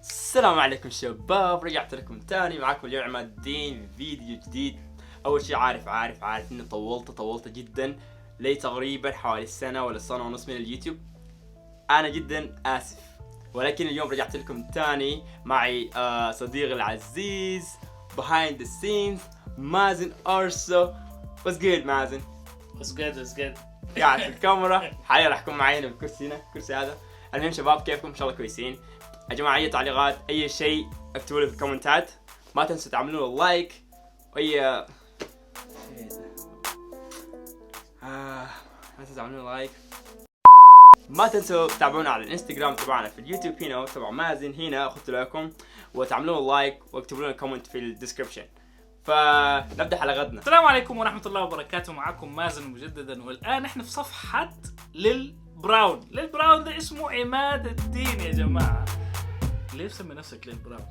السلام عليكم شباب، رجعت لكم تاني معكم اليوم عماد الدين فيديو جديد. اول شيء عارف اني طولت جدا لي تقريبا حوالي سنة ولا سنة ونص من اليوتيوب. انا جدا اسف، ولكن اليوم رجعت لكم تاني معي صديقي العزيز behind the scenes مازن ارسو. What's good مازن؟ What's good. قاعد في الكاميرا حاليا، راح يكون معي هنا بالكرسي، هنا الكرسي هذا. المهم شباب، كيفكم؟ ان شاء الله كويسين يا جماعه. اي تعليقات اي شيء اكتبوا لي في الكومنتات، ما تنسوا تعملوا له لايك واي ما تنسوا تعملوا له لايك. ما تنسوا تتابعونا على الانستغرام تبعنا، في اليوتيوب هنا وتبع مازن هنا اخذت لكم، وتعملوا له لايك واكتبوا لنا كومنت في الديسكربشن. فنبدا حلقتنا. السلام عليكم ورحمة الله وبركاته، معكم مازن مجددا، والآن احنا في صفحة للبراون ده اسمه عماد الدين يا جماعة. ليه مسمي نفسك للبراون؟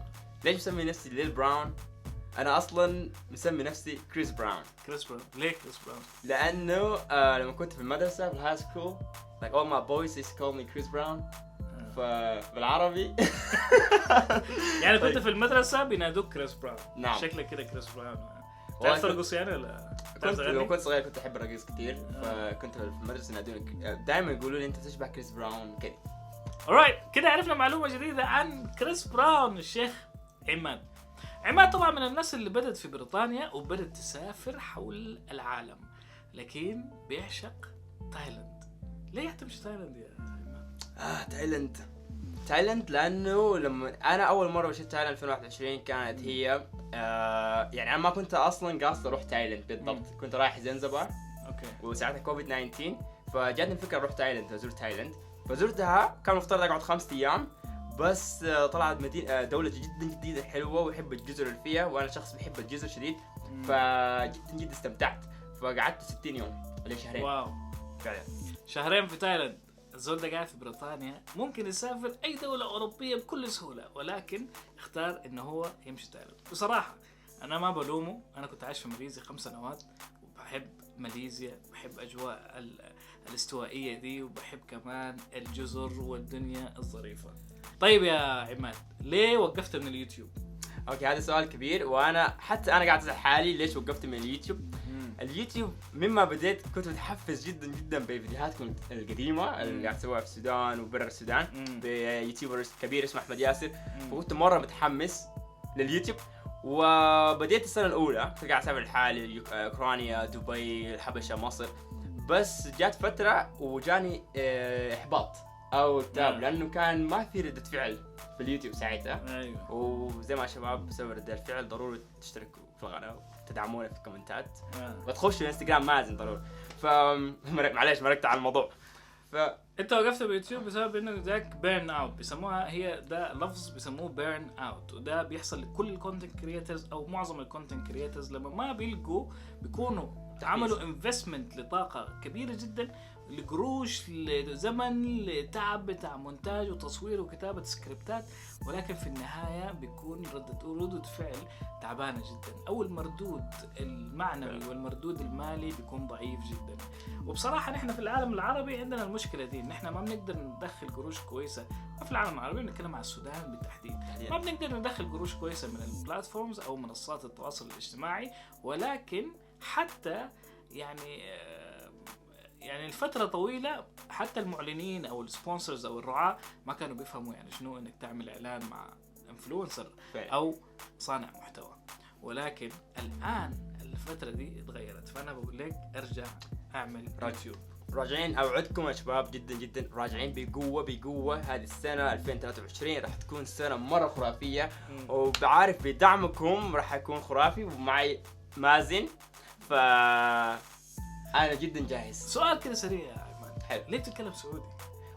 ليش مسمي نفسي ليل براون؟ انا اصلا مسمي نفسي كريس براون. كريس براون. ليه كريس براون؟ لانه لما كنت في المدرسه في الهاي سكول like all my boys used to call me Chris Brown. فبالعربي يعني كنت في المدرسة بينادوك كريس براون. نعم. شكلك كده كريس براون. تعرف ترقص يعني ولا؟ لما كنت صغير كنت احب الرقص كثير، فكنت في المدرسه ينادوني دائما يقولوا لي انت تشبه كريس براون كذا. alright، كده عرفنا معلومة جديدة عن كريس براون. الشيخ عماد طبعا من الناس اللي بدت في بريطانيا وبدت تسافر حول العالم، لكن بيعشق تايلاند. ليه تمشي تايلاند يا عماد؟ تايلاند لانه لما انا اول مره مشيت تايلاند 2021 كانت هي يعني انا ما كنت اصلا قاصد اروح تايلاند بالضبط، كنت رايح زنزبار. اوكي. وساعتها كوفيد 19، فجاتني الفكره اروح تايلاند، ازور تايلاند. فزرتها، كان مفترض اقعد 5 ايام بس. طلعت مدينه دولة جدا حلوة ويحب الجزر اللي فيها، وانا شخص بحب الجزر شديد، فجدا استمتعت. فقعدت 60 يوم ولا شهرين. واو، فعلا شهرين في تايلاند. الزول ده قاعد في بريطانيا، ممكن يسافر اي دولة اوروبية بكل سهولة، ولكن اختار انه هو يمشي تايلاند. بصراحة انا ما بلومه، انا كنت عايش في ماليزيا 5 سنوات وبحب ماليزيا، بحب اجواء الاستوائية دي، وبحب كمان الجزر والدنيا الظريفة. طيب يا عماد، ليه وقفت من اليوتيوب؟ اوكي، هذا سؤال كبير، وانا حتى انا قاعد اسال حالي ليش وقفت من اليوتيوب. اليوتيوب مما بديت كنت متحفز جدا بفيديوهاتكم القديمه اللي قاعد اسويها في السودان وبرا السودان بيوتيوبر كبير اسمه احمد ياسر. فكنت مره متحمس لليوتيوب، وبديت السنه الاولى كنت قاعد اسافر لحالي، اوكرانيا، دبي، الحبشه، مصر. بس جات فتره وجاني احباط او اكتئاب، لانه كان ما في ردة فعل في اليوتيوب ساعتها. ايوه. وزي ما شباب بسبب ردة الفعل ضروري تشتركوا في القناة وتدعمونا في الكومنتات وتخشوا الانستغرام مازن ضروري. معليش مركت على الموضوع. انت وقفت باليوتيوب بسبب انه ذاك بيرن اوت بيسموها، هي ده لفظ بيسموه بيرن اوت، وده بيحصل لكل الكونتنت كرياترز او معظم الكونتنت كرياترز لما ما بيلقوا بيكونوا عملوا انفستمنت لطاقه كبيره جدا، لقروش، لزمن، لتعب بتاع مونتاج وتصوير وكتابة سكريبتات، ولكن في النهاية بيكون ردة فعل تعبانة جدا، أو المردود المعنوي والمردود المالي بيكون ضعيف جدا. وبصراحة نحن في العالم العربي عندنا المشكلة دي، نحن ما بنقدر ندخل قروش كويسة. في العالم العربي بنتكلم عن السودان بالتحديد، ما بنقدر ندخل قروش كويسة من البلاتفورمز أو منصات التواصل الاجتماعي، ولكن حتى يعني الفترة طويلة حتى المعلنين أو السبونسرز أو الرعاة ما كانوا بيفهموا يعني شنو إنك تعمل إعلان مع إنفلونسر أو صانع محتوى. ولكن الآن الفترة دي اتغيرت، فأنا بقول لك أرجع أعمل يوتيوب. راجعين، أوعدكم يا شباب جدا راجعين بقوة. هذه السنة 2023 راح تكون سنة مرة خرافية، وبعارف بدعمكم راح يكون خرافي، ومعي مازن، أنا جدا جاهز. سؤال كده سريع يا عماد، حلو، ليه تتكلم سعودي؟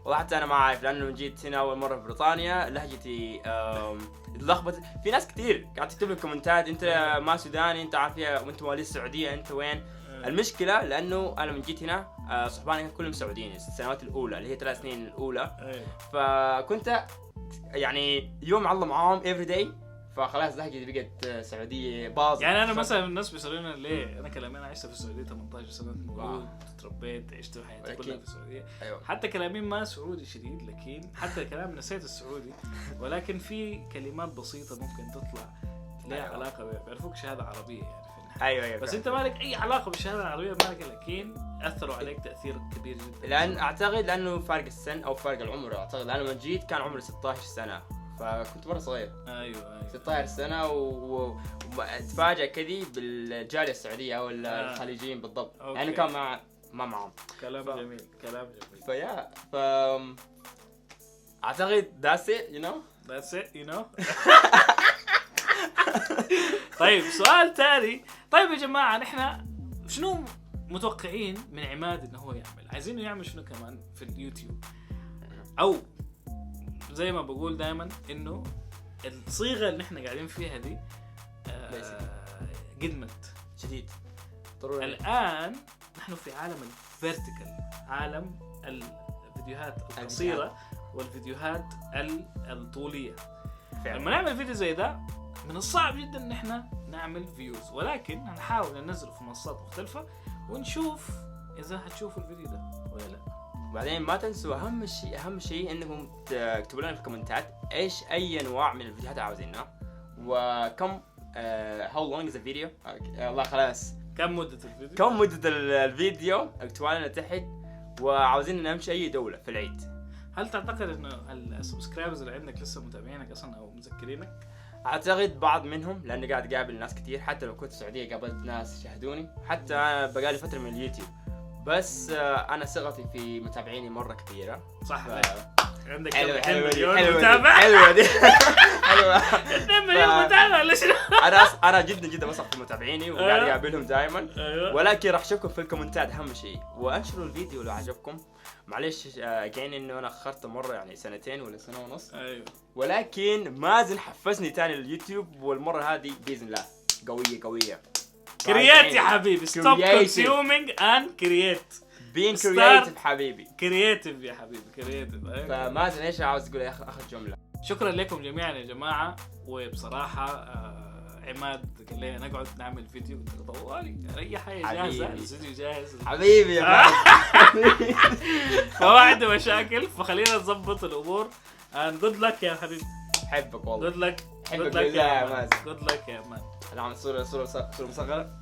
والله حتى أنا ما أعرف، لأنه جيت هنا أول مرة في بريطانيا لهجتي تلخبط. في ناس كتير قاعد تكتب لي كومنتات أنت ما سوداني، أنت عارفية وأنت مواليد السعودية، أنت وين؟ المشكلة لأنه أنا من جيت هنا صحباني كلهم سعوديين السنوات الأولى اللي هي 3 سنين الأولى. فكنت يعني يوم الله معاهم every day، فخلاص ذاك بقت سعوديه باظت. يعني انا مثلا الناس بيسالوني ليه انا كلامي انا عشت في السعوديه 18 سنه مولود تربيت عشت حياتي كلها في السعوديه. أيوة. حتى كلامي ما سعودي شديد، لكن حتى كلام نسيت السعودي، ولكن في كلمات بسيطه ممكن تطلع لها أيوة. علاقه بيعرفوك شهاده عربيه يعني في النهاية. ايوه بس انت ما لك اي علاقه بالشهاده العربيه مالك، لكن اثروا عليك تاثير كبير جدا. لان اعتقد لانه فارق السن او فارق العمر. اعتقد انا لما جيت كان عمري 16 سنه، فكنت مره صغير. ايوه 16 سنه وتفاجأ كذي بالجاليه السعوديه او الخليجيين بالضبط. يعني كان ما معهم. كلام جميل كلام جميل. فيا اعتقد that's it you know. طيب سؤال تاني. طيب يا جماعه نحن شنو متوقعين من عماد انه هو يعمل؟ عايزينه يعمل شنو كمان في اليوتيوب؟ او زي ما بقول دائما انه الصيغه اللي احنا قاعدين فيها دي قدمت جديد ضروري. الان نحن في عالم الفيرتيكال، عالم الفيديوهات القصيره والفيديوهات الطوليه. لما نعمل فيديو زي ده من الصعب جدا ان احنا نعمل فيوز، ولكن هنحاول ننزله في منصات مختلفه ونشوف اذا هتشوفوا الفيديو ده ولا لا. وبعدين ما تنسوا اهم شيء انكم تكتبوا لنا في الكومنتات ايش اي انواع من الفيديوهات عاوزينها، وكم how long is the video. الله خلاص كم مدة الفيديو اكتبوا لنا تحت. وعاوزين نمشي اي دولة في العيد. هل تعتقد انه السبسكرايبرز اللي عندك لسه متابعينك اصلا او مذكرينك؟ اعتقد بعض منهم، لاني قاعد اقابل ناس كتير. حتى لو كنت في السعودية قابلت ناس شاهدوني، حتى انا بقالي فترة من اليوتيوب. بس انا ثقتي في متابعيني مرة كبيرة. صح. عندك حلوة مليون متابع. حلوة دي حلوة 2 مليون متابع ولا شنو؟ انا جدا بثق في متابعيني وقاعد اقابلهم دائما. ولكن راح اشوفكم في الكومنتات اهم شيء، وانشروا الفيديو لو عجبكم. معلش جايين انه انا اخرت مرة يعني 2 ولا 1.5 سنة. ايوه ولكن مازن حفزني تاني لليوتيوب، والمرة هذه باذن الله قوية. كريات يا حبيبي. stop consuming and create. being creative حبيبي. creative يا حبيبي creative. فمازن ايش عاوز تقول يا اخر جملة؟ شكرا لكم جميعا يا جماعة. وبصراحة عماد قال لي نقعد نعمل فيديو، قلت له طوالي اي حاجة جاهزة، الفيديو جاهز حبيبي يا فما عنده مشاكل، فخلينا نظبط الامور. and good luck يا حبيبي. حبك والله. good luck حبك بالله يا مازن. good luck يا مان. انا عم صورة مصغرة.